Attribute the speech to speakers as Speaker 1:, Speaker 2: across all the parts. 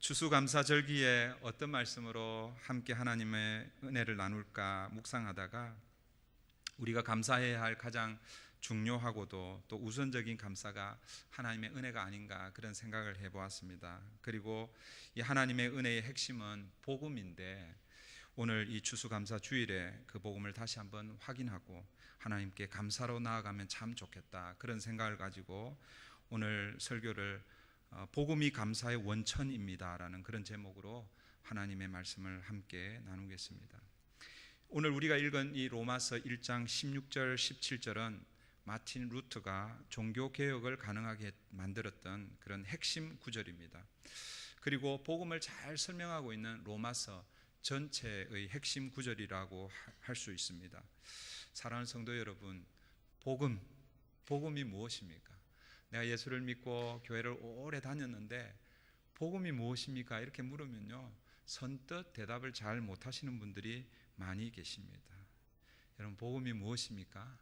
Speaker 1: 추수감사절기에 어떤 말씀으로 함께 하나님의 은혜를 나눌까 묵상하다가 우리가 감사해야 할 가장 중요하고도 또 우선적인 감사가 하나님의 은혜가 아닌가 그런 생각을 해보았습니다. 그리고 이 하나님의 은혜의 핵심은 복음인데 오늘 이 추수감사 주일에 그 복음을 다시 한번 확인하고 하나님께 감사로 나아가면 참 좋겠다 그런 생각을 가지고 오늘 설교를 복음이 감사의 원천입니다 라는 그런 제목으로 하나님의 말씀을 함께 나누겠습니다. 오늘 우리가 읽은 이 로마서 1장 16절 17절은 마틴 루터가 종교개혁을 가능하게 만들었던 그런 핵심 구절입니다. 그리고 복음을 잘 설명하고 있는 로마서 전체의 핵심 구절이라고 할 수 있습니다. 사랑하는 성도 여러분, 복음이 무엇입니까? 내가 예수를 믿고 교회를 오래 다녔는데 복음이 무엇입니까? 이렇게 물으면요, 선뜻 대답을 잘 못하시는 분들이 많이 계십니다. 여러분, 복음이 무엇입니까?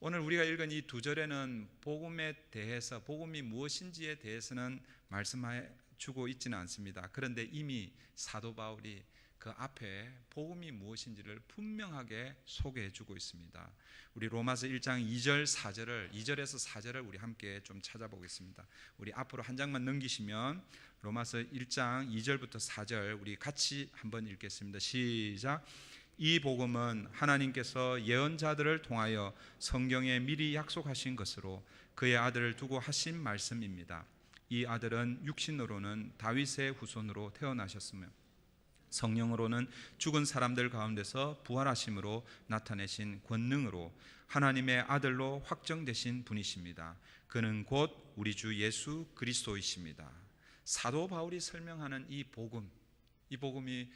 Speaker 1: 오늘 우리가 읽은 이 두 절에는 복음에 대해서, 복음이 무엇인지에 대해서는 말씀해 주고 있지는 않습니다. 그런데 이미 사도 바울이 그 앞에 복음이 무엇인지를 분명하게 소개해 주고 있습니다. 우리 로마서 1장 2절에서 4절을 우리 함께 좀 찾아보겠습니다. 우리 앞으로 한 장만 넘기시면 로마서 1장 2절부터 4절 우리 같이 한번 읽겠습니다. 시작. 이 복음은 하나님께서 예언자들을 통하여 성경에 미리 약속하신 것으로 그의 아들을 두고 하신 말씀입니다. 이 아들은 육신으로는 다윗의 후손으로 태어나셨으며 성령으로는 죽은 사람들 가운데서 부활하심으로 나타내신 권능으로 하나님의 아들로 확정되신 분이십니다. 그는 곧 우리 주 예수 그리스도이십니다. 사도 바울이 설명하는 이 복음이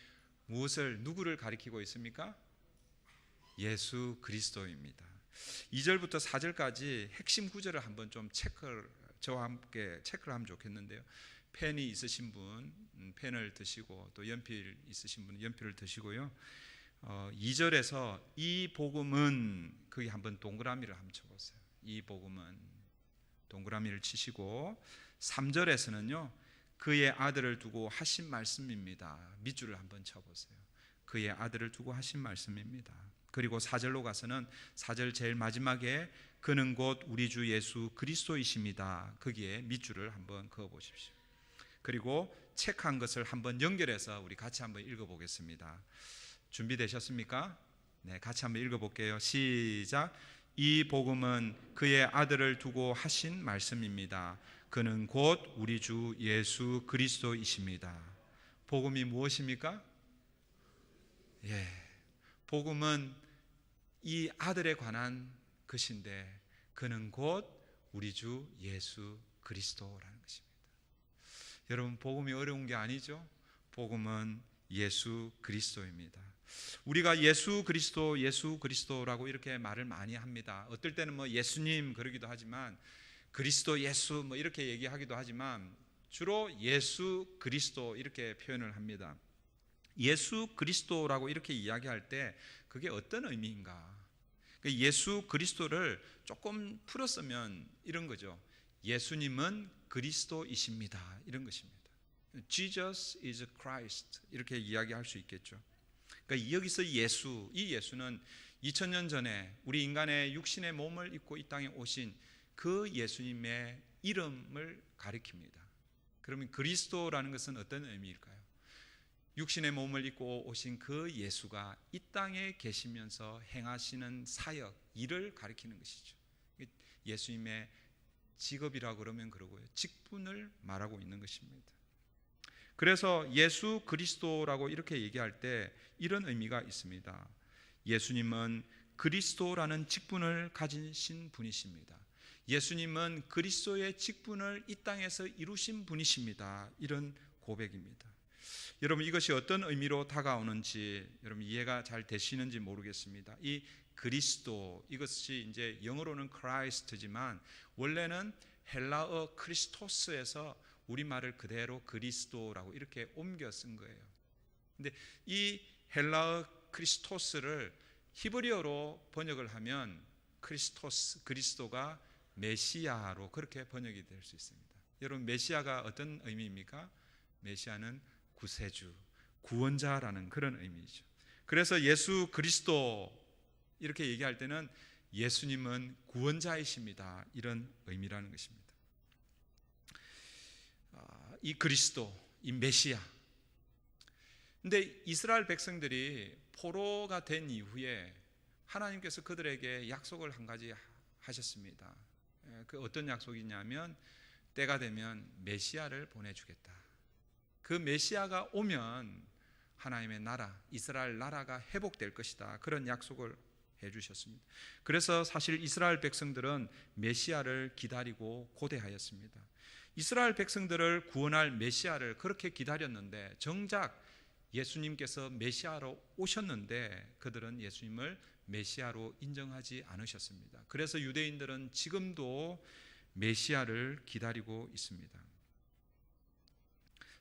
Speaker 1: 누구를 가리키고 있습니까? 예수 그리스도입니다. 2절부터 4절까지 핵심 구절을 한번 좀 저와 함께 체크를 하면 좋겠는데요. 펜이 있으신 분 펜을 드시고 또 연필 있으신 분은 연필을 드시고요. 2절에서 이 복음은 거기 한번 동그라미를 한번 쳐보세요. 이 복음은 동그라미를 치시고 3절에서는요. 그의 아들을 두고 하신 말씀입니다. 밑줄을 한번 쳐보세요. 그의 아들을 두고 하신 말씀입니다. 그리고 4절로 가서는 4절 제일 마지막에 그는 곧 우리 주 예수 그리스도이십니다. 거기에 밑줄을 한번 그어보십시오. 그리고 체크한 것을 한번 연결해서 우리 같이 한번 읽어보겠습니다. 준비되셨습니까? 네, 같이 한번 읽어볼게요. 시작. 이 복음은 그의 아들을 두고 하신 말씀입니다. 그는 곧 우리 주 예수 그리스도이십니다. 복음이 무엇입니까? 복음은 이 아들에 관한 것인데 그는 곧 우리 주 예수 그리스도라는 것입니다. 여러분, 복음이 어려운 게 아니죠? 복음은 예수 그리스도입니다. 우리가 예수 그리스도라고 이렇게 말을 많이 합니다. 어떨 때는 뭐 예수님 그러기도 하지만 그리스도 예수 뭐 이렇게 얘기하기도 하지만 주로 예수 그리스도 이렇게 표현을 합니다. 예수 그리스도라고 이렇게 이야기할 때 그게 어떤 의미인가? 예수 그리스도를 조금 풀었으면 이런 거죠. 예수님은 그리스도이십니다. 이런 것입니다. Jesus is Christ 이렇게 이야기할 수 있겠죠. 그러니까 여기서 이 예수는 2000년 전에 우리 인간의 육신의 몸을 입고 이 땅에 오신 그 예수님의 이름을 가리킵니다. 그러면 그리스도라는 것은 어떤 의미일까요? 육신의 몸을 입고 오신 그 예수가 이 땅에 계시면서 행하시는 사역, 일을 가리키는 것이죠. 예수님의 직업이라고 그러면 그러고요. 직분을 말하고 있는 것입니다. 그래서 예수 그리스도라고 이렇게 얘기할 때 이런 의미가 있습니다. 예수님은 그리스도라는 직분을 가지신 분이십니다. 예수님은 그리스도의 직분을 이 땅에서 이루신 분이십니다. 이런 고백입니다. 여러분, 이것이 어떤 의미로 다가오는지 여러분 이해가 잘 되시는지 모르겠습니다. 이 그리스도, 이것이 이제 영어로는 크라이스트지만 원래는 헬라어 크리스토스에서 우리말을 그대로 그리스도라고 이렇게 옮겨 쓴 거예요. 근데 이 헬라어 크리스토스를 히브리어로 번역을 하면 그리스도가 메시아로 그렇게 번역이 될 수 있습니다. 여러분, 메시아가 어떤 의미입니까? 메시아는 구세주, 구원자라는 그런 의미죠. 그래서 예수 그리스도 이렇게 얘기할 때는 예수님은 구원자이십니다, 이런 의미라는 것입니다. 이 그리스도, 이 메시아. 근데 이스라엘 백성들이 포로가 된 이후에 하나님께서 그들에게 약속을 한 가지 하셨습니다. 그 어떤 약속이냐면 때가 되면 메시아를 보내주겠다. 그 메시아가 오면 하나님의 나라, 이스라엘 나라가 회복될 것이다. 그런 약속을 해주셨습니다. 그래서 사실 이스라엘 백성들은 메시아를 기다리고 고대하였습니다. 이스라엘 백성들을 구원할 메시아를 그렇게 기다렸는데 정작 예수님께서 메시아로 오셨는데 그들은 예수님을 메시아로 인정하지 않으셨습니다. 그래서 유대인들은 지금도 메시아를 기다리고 있습니다.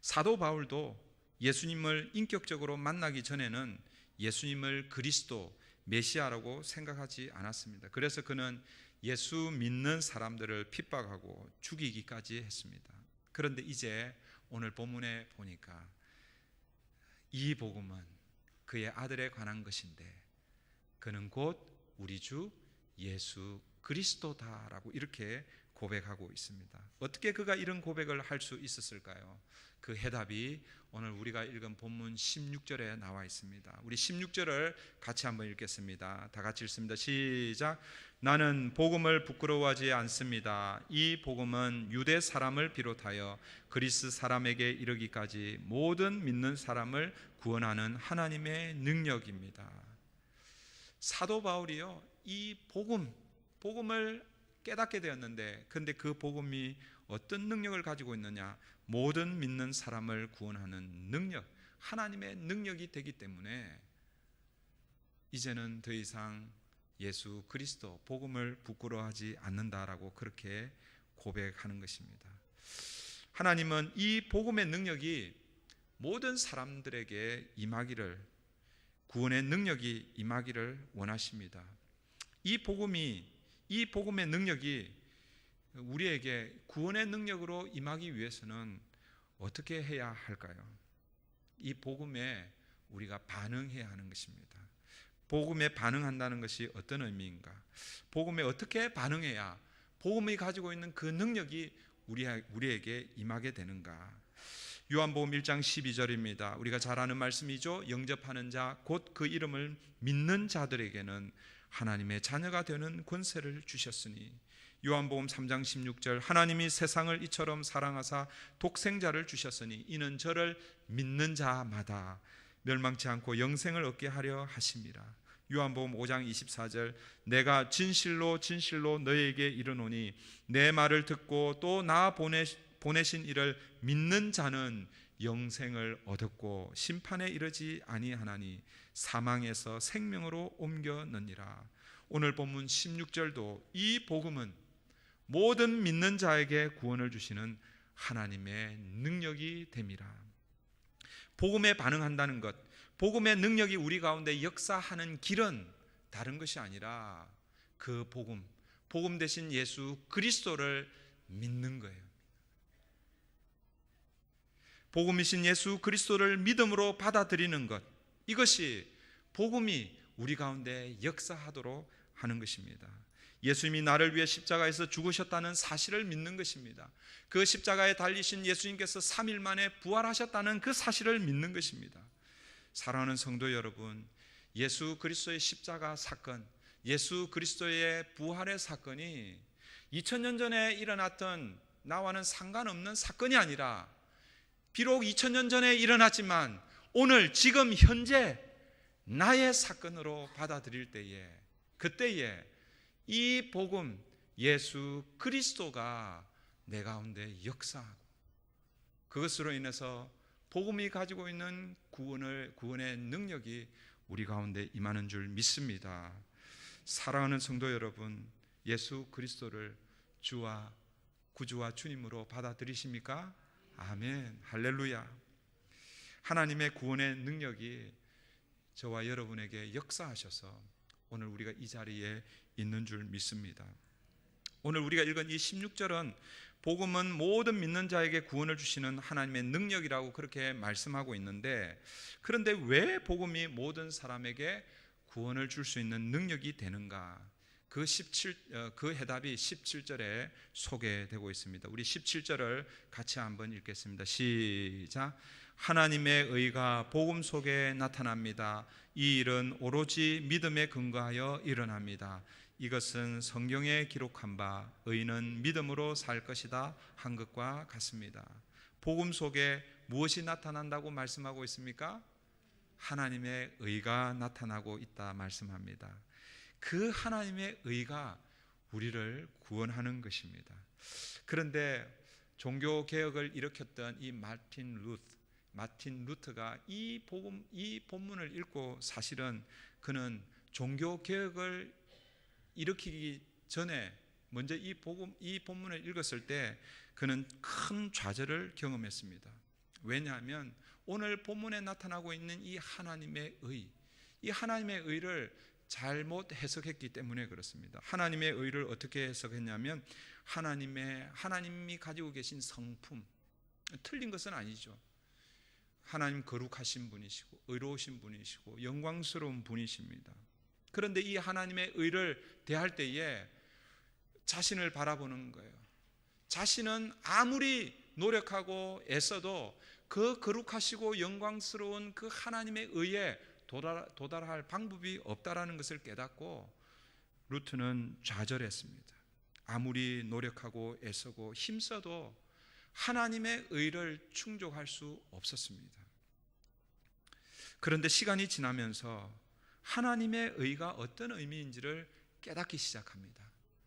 Speaker 1: 사도 바울도 예수님을 인격적으로 만나기 전에는 예수님을 그리스도, 메시아라고 생각하지 않았습니다. 그래서 그는 예수 믿는 사람들을 핍박하고 죽이기까지 했습니다. 그런데 이제 오늘 본문에 보니까 이 복음은 그의 아들에 관한 것인데 그는 곧 우리 주 예수 그리스도다라고 이렇게 고백하고 있습니다. 어떻게 그가 이런 고백을 할 수 있었을까요? 그 해답이 오늘 우리가 읽은 본문 16절에 나와 있습니다. 우리 16절을 같이 한번 읽겠습니다. 다 같이 읽습니다. 시작. 나는 복음을 부끄러워하지 않습니다. 이 복음은 유대 사람을 비롯하여 그리스 사람에게 이르기까지 모든 믿는 사람을 구원하는 하나님의 능력입니다. 사도 바울이요, 이 복음을 깨닫게 되었는데, 근데 그 복음이 어떤 능력을 가지고 있느냐? 모든 믿는 사람을 구원하는 능력, 하나님의 능력이 되기 때문에 이제는 더 이상 예수 그리스도 복음을 부끄러워하지 않는다라고 그렇게 고백하는 것입니다. 하나님은 이 복음의 능력이 모든 사람들에게 임하기를, 구원의 능력이 임하기를 원하십니다. 이 복음의 능력이 우리에게 구원의 능력으로 임하기 위해서는 어떻게 해야 할까요? 이 복음에 우리가 반응해야 하는 것입니다. 복음에 반응한다는 것이 어떤 의미인가? 복음에 어떻게 반응해야 복음이 가지고 있는 그 능력이 우리에게 임하게 되는가? 요한복음 1장 12절입니다. 우리가 잘 아는 말씀이죠. 영접하는 자, 곧 그 이름을 믿는 자들에게는 하나님의 자녀가 되는 권세를 주셨으니. 요한복음 3장 16절, 하나님이 세상을 이처럼 사랑하사 독생자를 주셨으니 이는 저를 믿는 자마다 멸망치 않고 영생을 얻게 하려 하심이라. 요한복음 5장 24절, 내가 진실로 진실로 너희에게 이르노니 내 말을 듣고 또 나 보내신 이를 믿는 자는 영생을 얻었고 심판에 이르지 아니하나니 사망에서 생명으로 옮겨느니라. 오늘 본문 16절도 이 복음은 모든 믿는 자에게 구원을 주시는 하나님의 능력이 됨이라. 복음에 반응한다는 것, 복음의 능력이 우리 가운데 역사하는 길은 다른 것이 아니라 그 복음 대신 예수 그리스도를 믿는 거예요. 복음이신 예수 그리스도를 믿음으로 받아들이는 것, 이것이 복음이 우리 가운데 역사하도록 하는 것입니다. 예수님이 나를 위해 십자가에서 죽으셨다는 사실을 믿는 것입니다. 그 십자가에 달리신 예수님께서 3일 만에 부활하셨다는 그 사실을 믿는 것입니다. 사랑하는 성도 여러분, 예수 그리스도의 십자가 사건, 예수 그리스도의 부활의 사건이 2000년 전에 일어났던 나와는 상관없는 사건이 아니라 비록 2000년 전에 일어났지만 오늘 지금 현재 나의 사건으로 받아들일 때에, 그때에 이 복음 예수 그리스도가 내 가운데 역사하고 그것으로 인해서 복음이 가지고 있는 구원의 능력이 우리 가운데 임하는 줄 믿습니다. 사랑하는 성도 여러분, 예수 그리스도를 주와 구주와 주님으로 받아들이십니까? 아멘, 할렐루야. 하나님의 구원의 능력이 저와 여러분에게 역사하셔서 오늘 우리가 이 자리에 있는 줄 믿습니다. 오늘 우리가 읽은 이 16절은 복음은 모든 믿는 자에게 구원을 주시는 하나님의 능력이라고 그렇게 말씀하고 있는데, 그런데 왜 복음이 모든 사람에게 구원을 줄 수 있는 능력이 되는가? 그 해답이 17절에 소개되고 있습니다. 우리 17절을 같이 한번 읽겠습니다. 시작. 하나님의 의가 복음 속에 나타납니다. 이 일은 오로지 믿음에 근거하여 일어납니다. 이것은 성경에 기록한 바 의인은 믿음으로 살 것이다 한 것과 같습니다. 복음 속에 무엇이 나타난다고 말씀하고 있습니까? 하나님의 의가 나타나고 있다 말씀합니다. 그 하나님의 의가 우리를 구원하는 것입니다. 그런데 종교 개혁을 일으켰던 이 마틴 루터가 이 본문을 읽고, 사실은 그는 종교 개혁을 일으키기 전에 먼저 이 본문을 읽었을 때 그는 큰 좌절을 경험했습니다. 왜냐하면 오늘 본문에 나타나고 있는 이 하나님의 의를 잘못 해석했기 때문에 그렇습니다. 하나님의 의를 어떻게 해석했냐면, 하나님이 가지고 계신 성품, 틀린 것은 아니죠. 하나님 거룩하신 분이시고 의로우신 분이시고 영광스러운 분이십니다. 그런데 이 하나님의 의를 대할 때에 자신을 바라보는 거예요. 자신은 아무리 노력하고 애써도 그 거룩하시고 영광스러운 그 하나님의 의에 도달할 방법이 없다라는 것을 깨닫고 루트는 좌절했습니다. 아무리 노력하고 애쓰고 힘써도 하나님의 의를 충족할 수 없었습니다. 그런데 시간이 지나면서 하나님의 의가 어떤 의미인지를 깨닫기 시작합니다.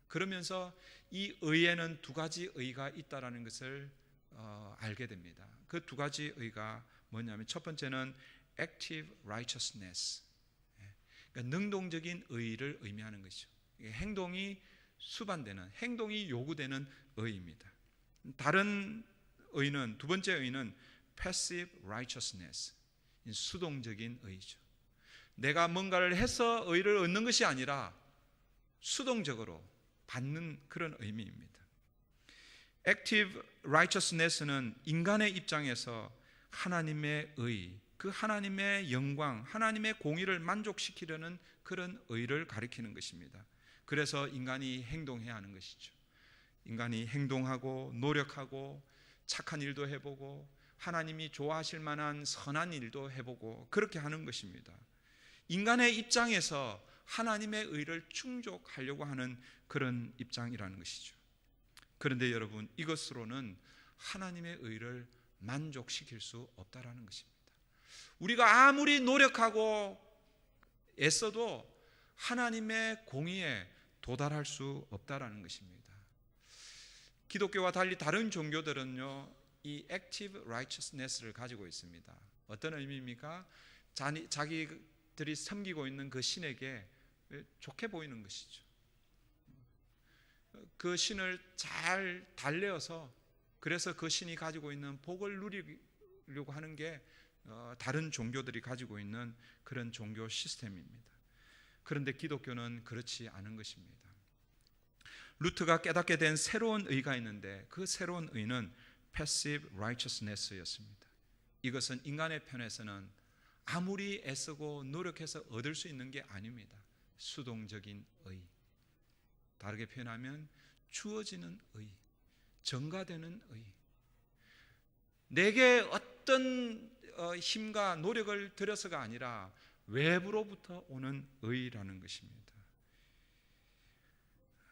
Speaker 1: 그러면서 이 의에는 두 가지 의가 있다라는 것을 알게 됩니다. 그 두 가지 의가 뭐냐면, 첫 번째는 active righteousness, 그러니까 능동적인 의를 의미하는 것이죠. 행동이 수반되는, 행동이 요구되는 의입니다. 다른 의는, 두 번째 의는 passive righteousness, 수동적인 의죠. 내가 뭔가를 해서 의를 얻는 것이 아니라 수동적으로 받는 그런 의미입니다. Active righteousness는 인간의 입장에서 하나님의 의, 그 하나님의 영광, 하나님의 공의를 만족시키려는 그런 의를 가리키는 것입니다. 그래서 인간이 행동해야 하는 것이죠. 인간이 행동하고 노력하고 착한 일도 해보고 하나님이 좋아하실 만한 선한 일도 해보고 그렇게 하는 것입니다. 인간의 입장에서 하나님의 의를 충족하려고 하는 그런 입장이라는 것이죠. 그런데 여러분, 이것으로는 하나님의 의를 만족시킬 수 없다라는 것입니다. 우리가 아무리 노력하고 애써도 하나님의 공의에 도달할 수 없다라는 것입니다. 기독교와 달리 다른 종교들은요, 이 active righteousness를 가지고 있습니다. 어떤 의미입니까? 자기들이 섬기고 있는 그 신에게 좋게 보이는 것이죠. 그 신을 잘 달래어서, 그래서 그 신이 가지고 있는 복을 누리려고 하는 게 다른 종교들이 가지고 있는 그런 종교 시스템입니다. 그런데 기독교는 그렇지 않은 것입니다. 루트가 깨닫게 된 새로운 의가 있는데, 그 새로운 의는 passive righteousness였습니다. 이것은 인간의 편에서는 아무리 애쓰고 노력해서 얻을 수 있는 게 아닙니다. 수동적인 의, 다르게 표현하면 주어지는 의, 전가되는 의, 내게 어떤 힘과 노력을 들여서가 아니라 외부로부터 오는 의라는 것입니다.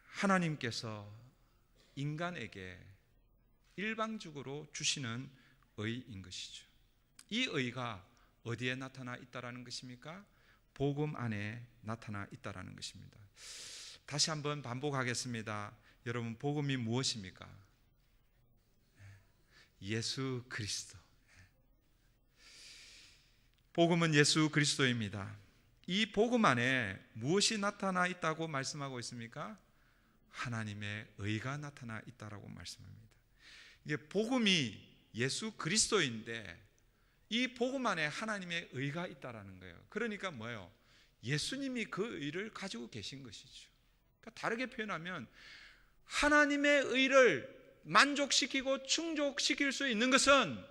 Speaker 1: 하나님께서 인간에게 일방적으로 주시는 의인 것이죠. 이 의가 어디에 나타나 있다라는 것입니까? 복음 안에 나타나 있다라는 것입니다. 다시 한번 반복하겠습니다. 여러분, 복음이 무엇입니까? 예수 그리스도. 복음은 예수 그리스도입니다. 이 복음 안에 무엇이 나타나 있다고 말씀하고 있습니까? 하나님의 의가 나타나 있다라고 말씀합니다. 이게 복음이 예수 그리스도인데 이 복음 안에 하나님의 의가 있다라는 거예요. 그러니까 뭐예요? 예수님이 그 의를 가지고 계신 것이죠. 그러니까 다르게 표현하면 하나님의 의를 만족시키고 충족시킬 수 있는 것은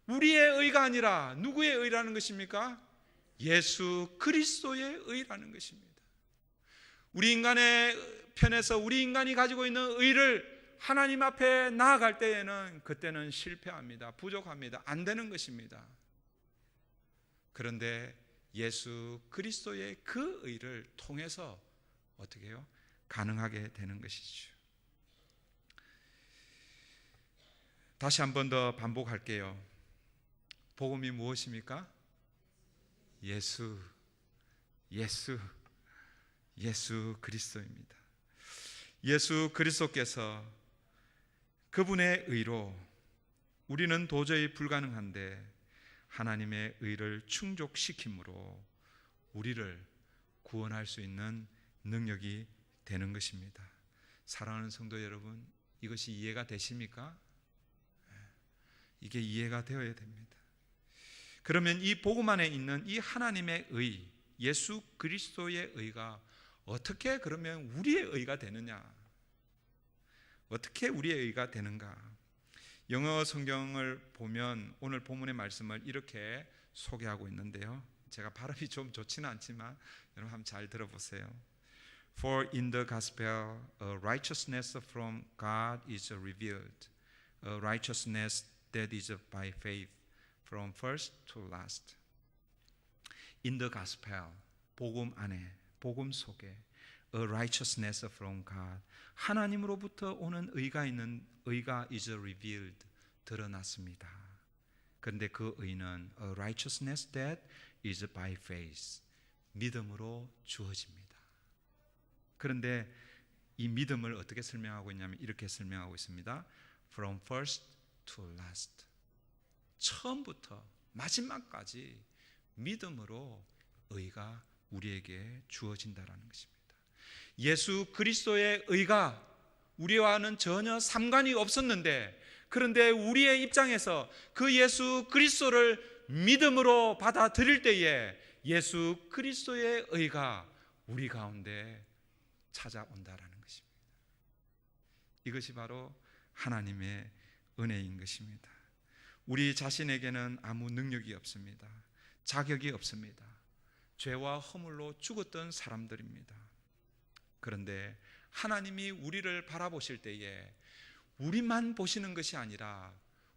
Speaker 1: 우리의 의가 아니라 누구의 의라는 것입니까? 예수 그리스도의 의라는 것입니다. 우리 인간의 편에서 우리 인간이 가지고 있는 의를 하나님 앞에 나아갈 때에는 그때는 실패합니다. 부족합니다. 안 되는 것입니다. 그런데 예수 그리스도의 그 의를 통해서 어떻게 해요? 가능하게 되는 것이죠. 다시 한 번 더 반복할게요. 복음이 무엇입니까? 예수 그리스도입니다. 예수 그리스도께서 그분의 의로 우리는 도저히 불가능한데 하나님의 의를 충족시킴으로 우리를 구원할 수 있는 능력이 되는 것입니다. 사랑하는 성도 여러분, 이것이 이해가 되십니까? 이게 이해가 되어야 됩니다. 그러면 이 복음 안에 있는 이 하나님의 의, 예수 그리스도의 의가 어떻게 그러면 우리의 의가 되느냐? 어떻게 우리의 의가 되는가? 영어 성경을 보면 오늘 본문의 말씀을 이렇게 소개하고 있는데요. 제가 발음이 좀 좋지는 않지만 여러분 한번 잘 들어보세요. For in the gospel, a righteousness from God is revealed, a righteousness that is by faith, from first to last. In the gospel, 복음 안에, 복음 속에, a righteousness from God, 하나님으로부터 오는 의가 is revealed, 드러났습니다. 그런데 그 의는 a righteousness that is by faith, 믿음으로 주어집니다. 그런데 이 믿음을 어떻게 설명하고 있냐면 이렇게 설명하고 있습니다. From first to last, 처음부터 마지막까지 믿음으로 의가 우리에게 주어진다라는 것입니다. 예수 그리스도의 의가 우리와는 전혀 상관이 없었는데, 그런데 우리의 입장에서 그 예수 그리스도를 믿음으로 받아들일 때에 예수 그리스도의 의가 우리 가운데 찾아온다라는 것입니다. 이것이 바로 하나님의 은혜인 것입니다. 우리 자신에게는 아무 능력이 없습니다. 자격이 없습니다. 죄와 허물로 죽었던 사람들입니다. 그런데 하나님이 우리를 바라보실 때에 우리만 보시는 것이 아니라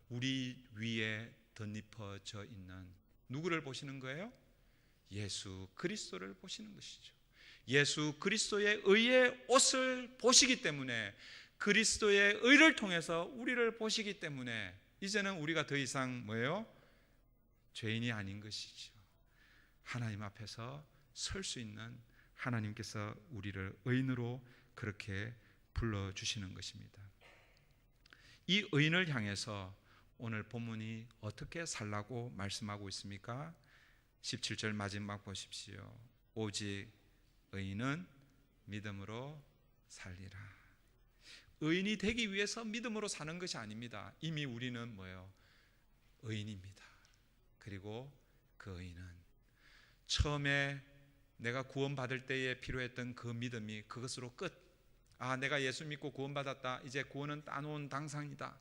Speaker 1: 우리 위에 덧입혀져 있는 누구를 보시는 거예요? 예수 그리스도를 보시는 것이죠. 예수 그리스도의 의의 옷을 보시기 때문에, 그리스도의 의를 통해서 우리를 보시기 때문에 이제는 우리가 더 이상 뭐예요? 죄인이 아닌 것이죠. 하나님 앞에서 설 수 있는 하나님께서 우리를 의인으로 그렇게 불러주시는 것입니다. 이 의인을 향해서 오늘 본문이 어떻게 살라고 말씀하고 있습니까? 17절 마지막 보십시오. 오직 의인은 믿음으로 살리라. 의인이 되기 위해서 믿음으로 사는 것이 아닙니다. 이미 우리는 뭐예요? 의인입니다. 그리고 그 의인은 처음에 내가 구원받을 때에 필요했던 그 믿음이 그것으로 끝. 내가 예수 믿고 구원받았다. 이제 구원은 따놓은 당상이다.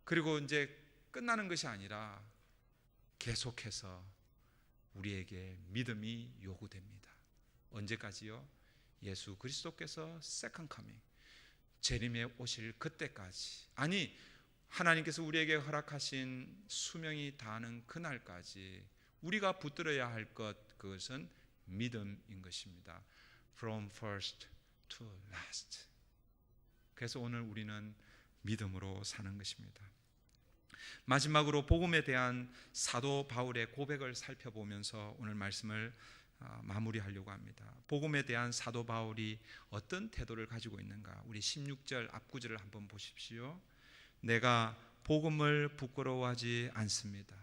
Speaker 1: 그리고 이제 끝나는 것이 아니라 계속해서 우리에게 믿음이 요구됩니다. 언제까지요? 예수 그리스도께서 세컨 커밍, 재림에 오실 그때까지, 아니 하나님께서 우리에게 허락하신 수명이 다하는 그날까지 우리가 붙들어야 할 것, 그것은 믿음인 것입니다. From first to last. 그래서 오늘 우리는 믿음으로 사는 것입니다. 마지막으로 복음에 대한 사도 바울의 고백을 살펴보면서 오늘 말씀을 마무리하려고 합니다. 복음에 대한 사도 바울이 어떤 태도를 가지고 있는가? 우리 16절 앞구절을 한번 보십시오. 내가 복음을 부끄러워하지 않습니다.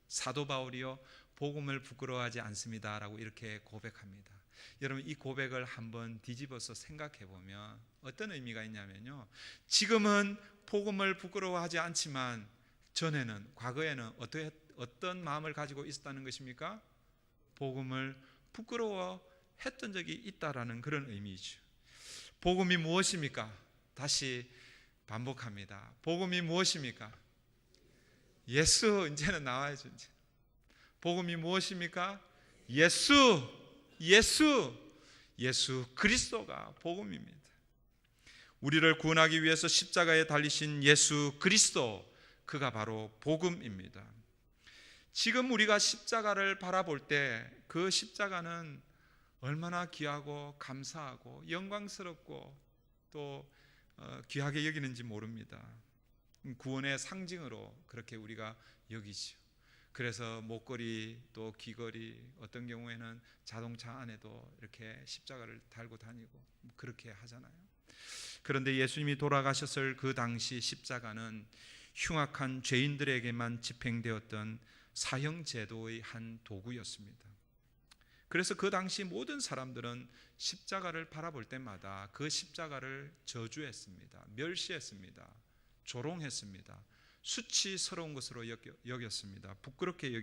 Speaker 1: 사도 바울이요, 복음을 부끄러워하지 않습니다라고 이렇게 고백합니다. 여러분, 이 고백을 한번 뒤집어서 생각해 보면 어떤 의미가 있냐면요, 지금은 복음을 부끄러워하지 않지만 전에는, 과거에는 어떤 마음을 가지고 있었다는 것입니까? 복음을 부끄러워했던 적이 있다라는 그런 의미죠. 복음이 무엇입니까? 다시 반복합니다. 복음이 무엇입니까? 예수. 이제는 나와야죠. 이제. 복음이 무엇입니까? 예수 그리스도가 복음입니다. 우리를 구원하기 위해서 십자가에 달리신 예수 그리스도, 그가 바로 복음입니다. 지금 우리가 십자가를 바라볼 때 그 십자가는 얼마나 귀하고 감사하고 영광스럽고 또 귀하게 여기는지 모릅니다. 구원의 상징으로 그렇게 우리가 여기죠. 그래서 목걸이 또 귀걸이, 어떤 경우에는 자동차 안에도 이렇게 십자가를 달고 다니고 그렇게 하잖아요. 그런데 예수님이 돌아가셨을 그 당시 십자가는 흉악한 죄인들에게만 집행되었던 사형제도의 한 도구였습니다. 그래서 그 당시 모든 사람들은 십자가를 바라볼 때마다 그 십자가를 저주했습니다. 멸시했습니다. 조롱했습니다. 수치스러운 것으로 여겼습니다. 부끄럽게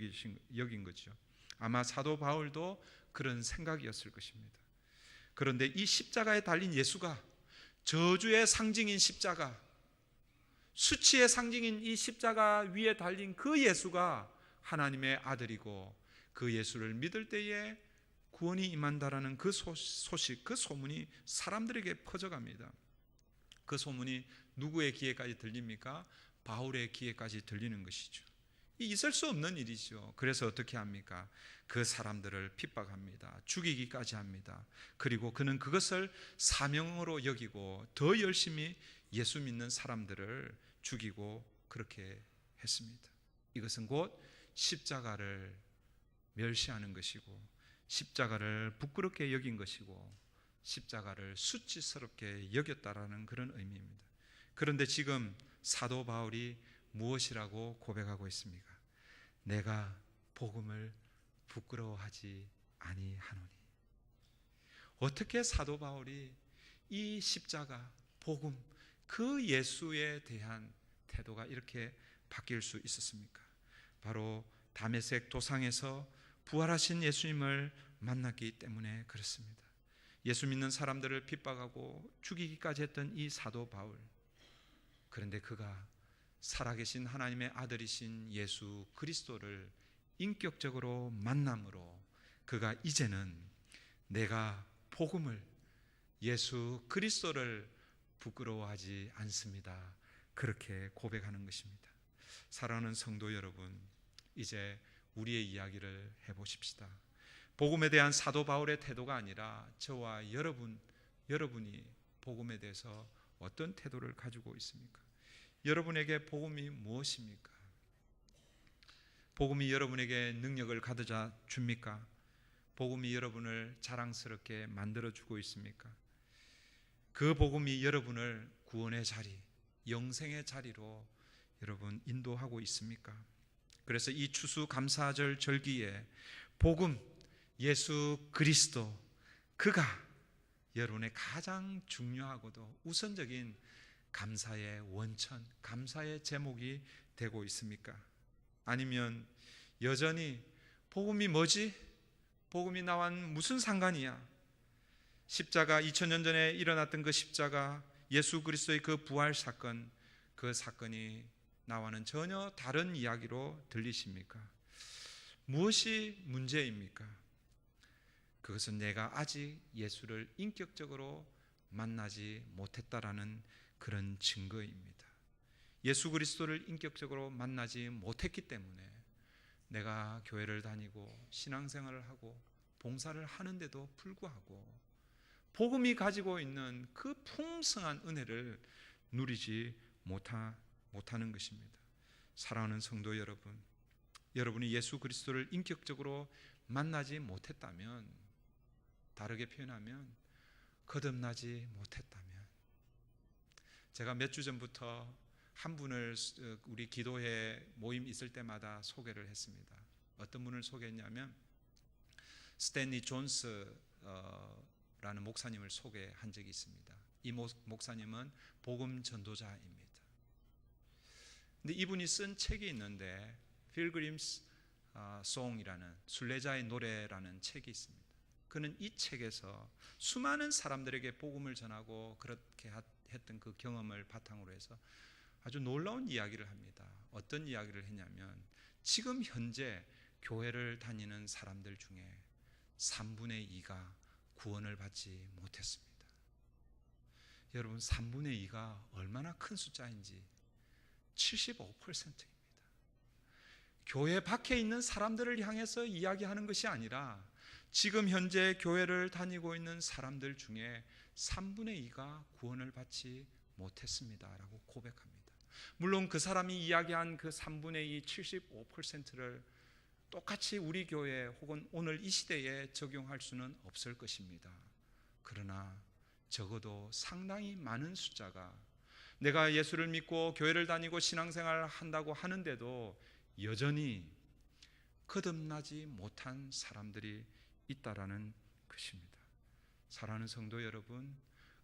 Speaker 1: 여긴 거죠. 아마 사도 바울도 그런 생각이었을 것입니다. 그런데 이 십자가에 달린 예수가, 저주의 상징인 십자가, 수치의 상징인 이 십자가 위에 달린 그 예수가 하나님의 아들이고, 그 예수를 믿을 때에 구원이 임한다라는 그 소식, 그 소문이 사람들에게 퍼져갑니다. 그 소문이 누구의 귀에까지 들립니까? 바울의 귀에까지 들리는 것이죠. 있을 수 없는 일이죠. 그래서 어떻게 합니까? 그 사람들을 핍박합니다. 죽이기까지 합니다. 그리고 그는 그것을 사명으로 여기고 더 열심히 예수 믿는 사람들을 죽이고 그렇게 했습니다. 이것은 곧 십자가를 멸시하는 것이고, 십자가를 부끄럽게 여긴 것이고, 십자가를 수치스럽게 여겼다라는 그런 의미입니다. 그런데 지금 사도 바울이 무엇이라고 고백하고 있습니까? 내가 복음을 부끄러워하지 아니하노니. 어떻게 사도 바울이 이 십자가, 복음, 그 예수에 대한 태도가 이렇게 바뀔 수 있었습니까? 바로 다메섹 도상에서 부활하신 예수님을 만났기 때문에 그렇습니다. 예수 믿는 사람들을 핍박하고 죽이기까지 했던 이 사도 바울, 그런데 그가 살아계신 하나님의 아들이신 예수 그리스도를 인격적으로 만남으로 그가 이제는 내가 복음을, 예수 그리스도를 부끄러워하지 않습니다, 그렇게 고백하는 것입니다. 사랑하는 성도 여러분, 이제 우리의 이야기를 해보십시다. 복음에 대한 사도 바울의 태도가 아니라 저와 여러분이 복음에 대해서 어떤 태도를 가지고 있습니까? 여러분에게 복음이 무엇입니까? 복음이 여러분에게 능력을 가져다 줍니까? 복음이 여러분을 자랑스럽게 만들어주고 있습니까? 그 복음이 여러분을 구원의 자리, 영생의 자리로 여러분 인도하고 있습니까? 그래서 이 추수감사절 절기에 복음, 예수 그리스도, 그가 여러분의 가장 중요하고도 우선적인 감사의 원천, 감사의 제목이 되고 있습니까? 아니면 여전히 복음이 뭐지? 복음이 나와 무슨 상관이야? 십자가, 2000년 전에 일어났던 그 십자가, 예수 그리스도의 그 부활 사건, 그 사건이 나와는 전혀 다른 이야기로 들리십니까? 무엇이 문제입니까? 그것은 내가 아직 예수를 인격적으로 만나지 못했다라는 그런 증거입니다. 예수 그리스도를 인격적으로 만나지 못했기 때문에 내가 교회를 다니고 신앙생활을 하고 봉사를 하는데도 불구하고 복음이 가지고 있는 그 풍성한 은혜를 누리지 못하는 것입니다. 사랑하는 성도 여러분, 여러분이 예수 그리스도를 인격적으로 만나지 못했다면, 다르게 표현하면 거듭나지 못했다면, 제가 몇 주 전부터 한 분을 우리 기도회 모임 있을 때마다 소개를 했습니다. 어떤 분을 소개했냐면 스탠리 존스 라는 목사님을 소개한 적이 있습니다. 이 목사님은 복음 전도자입니다. 근데 이분이 쓴 책이 있는데 Pilgrim's Song이라는, 순례자의 노래라는 책이 있습니다. 그는 이 책에서 수많은 사람들에게 복음을 전하고 그렇게 했던 그 경험을 바탕으로 해서 아주 놀라운 이야기를 합니다. 어떤 이야기를 했냐면 지금 현재 교회를 다니는 사람들 중에 3분의 2가 구원을 받지 못했습니다. 여러분, 3분의 2가 얼마나 큰 숫자인지 75%입니다. 교회 밖에 있는 사람들을 향해서 이야기하는 것이 아니라 지금 현재 교회를 다니고 있는 사람들 중에 3분의 2가 구원을 받지 못했습니다 라고 고백합니다. 물론 그 사람이 이야기한 그 3분의 2, 75%를 똑같이 우리 교회 혹은 오늘 이 시대에 적용할 수는 없을 것입니다. 그러나 적어도 상당히 많은 숫자가 내가 예수를 믿고 교회를 다니고 신앙생활을 한다고 하는데도 여전히 거듭나지 못한 사람들이 있다라는 것입니다. 사랑하는 성도 여러분,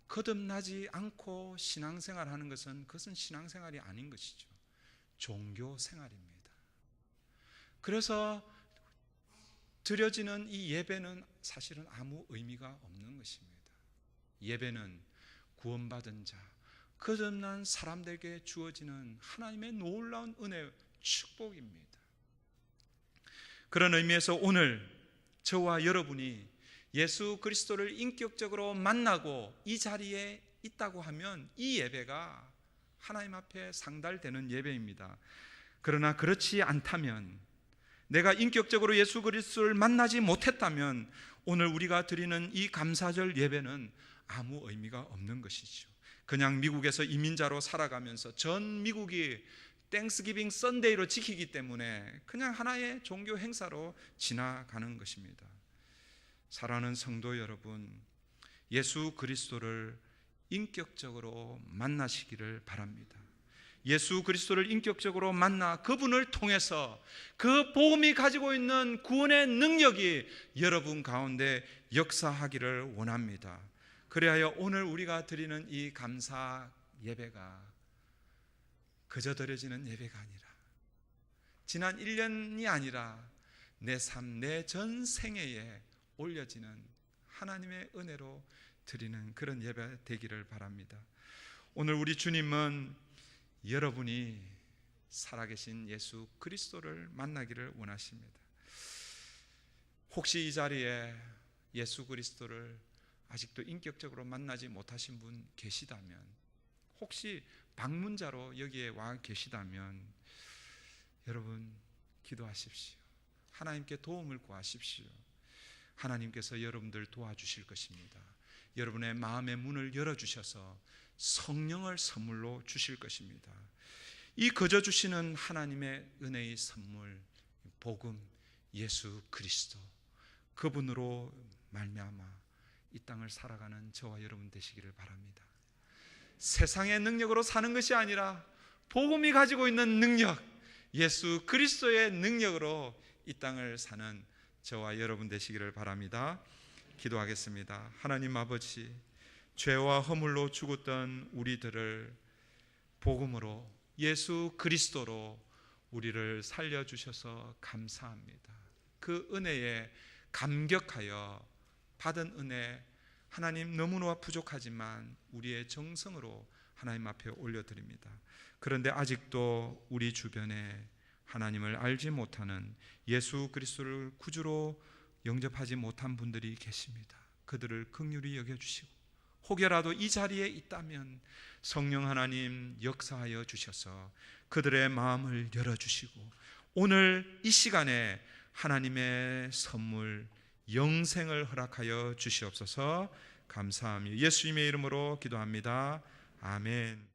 Speaker 1: 거듭나지 않고 신앙생활하는 것은 그것은 신앙생활이 아닌 것이죠. 종교생활입니다. 그래서 드려지는 이 예배는 사실은 아무 의미가 없는 것입니다. 예배는 구원받은 자, 거듭난 사람들에게 주어지는 하나님의 놀라운 은혜, 축복입니다. 그런 의미에서 오늘 저와 여러분이 예수 그리스도를 인격적으로 만나고 이 자리에 있다고 하면 이 예배가 하나님 앞에 상달되는 예배입니다. 그러나 그렇지 않다면, 내가 인격적으로 예수 그리스도를 만나지 못했다면 오늘 우리가 드리는 이 감사절 예배는 아무 의미가 없는 것이죠. 그냥 미국에서 이민자로 살아가면서 전 미국이 땡스기빙 선데이로 지키기 때문에 그냥 하나의 종교 행사로 지나가는 것입니다. 사랑하는 성도 여러분, 예수 그리스도를 인격적으로 만나시기를 바랍니다. 예수 그리스도를 인격적으로 만나 그분을 통해서 그 복음이 가지고 있는 구원의 능력이 여러분 가운데 역사하기를 원합니다. 그래야 오늘 우리가 드리는 이 감사 예배가 그저 드려지는 예배가 아니라 지난 1년이 아니라 내 삶, 내 전생애에 올려지는 하나님의 은혜로 드리는 그런 예배 되기를 바랍니다. 오늘 우리 주님은 여러분이 살아계신 예수 그리스도를 만나기를 원하십니다. 혹시 이 자리에 예수 그리스도를 아직도 인격적으로 만나지 못하신 분 계시다면, 혹시 방문자로 여기에 와 계시다면 여러분 기도하십시오. 하나님께 도움을 구하십시오. 하나님께서 여러분들 도와주실 것입니다. 여러분의 마음의 문을 열어주셔서 성령을 선물로 주실 것입니다. 이 거저 주시는 하나님의 은혜의 선물, 복음, 예수 그리스도, 그분으로 말미암아 이 땅을 살아가는 저와 여러분 되시기를 바랍니다. 세상의 능력으로 사는 것이 아니라 복음이 가지고 있는 능력, 예수 그리스도의 능력으로 이 땅을 사는 저와 여러분 되시기를 바랍니다. 기도하겠습니다. 하나님 아버지, 죄와 허물로 죽었던 우리들을 복음으로 예수 그리스도로 우리를 살려주셔서 감사합니다. 그 은혜에 감격하여 받은 은혜, 하나님 너무나 부족하지만 우리의 정성으로 하나님 앞에 올려드립니다. 그런데 아직도 우리 주변에 하나님을 알지 못하는, 예수 그리스도를 구주로 영접하지 못한 분들이 계십니다. 그들을 긍휼히 여겨주시고 혹여라도 이 자리에 있다면 성령 하나님 역사하여 주셔서 그들의 마음을 열어주시고 오늘 이 시간에 하나님의 선물 영생을 허락하여 주시옵소서. 감사합니다. 예수님의 이름으로 기도합니다. 아멘.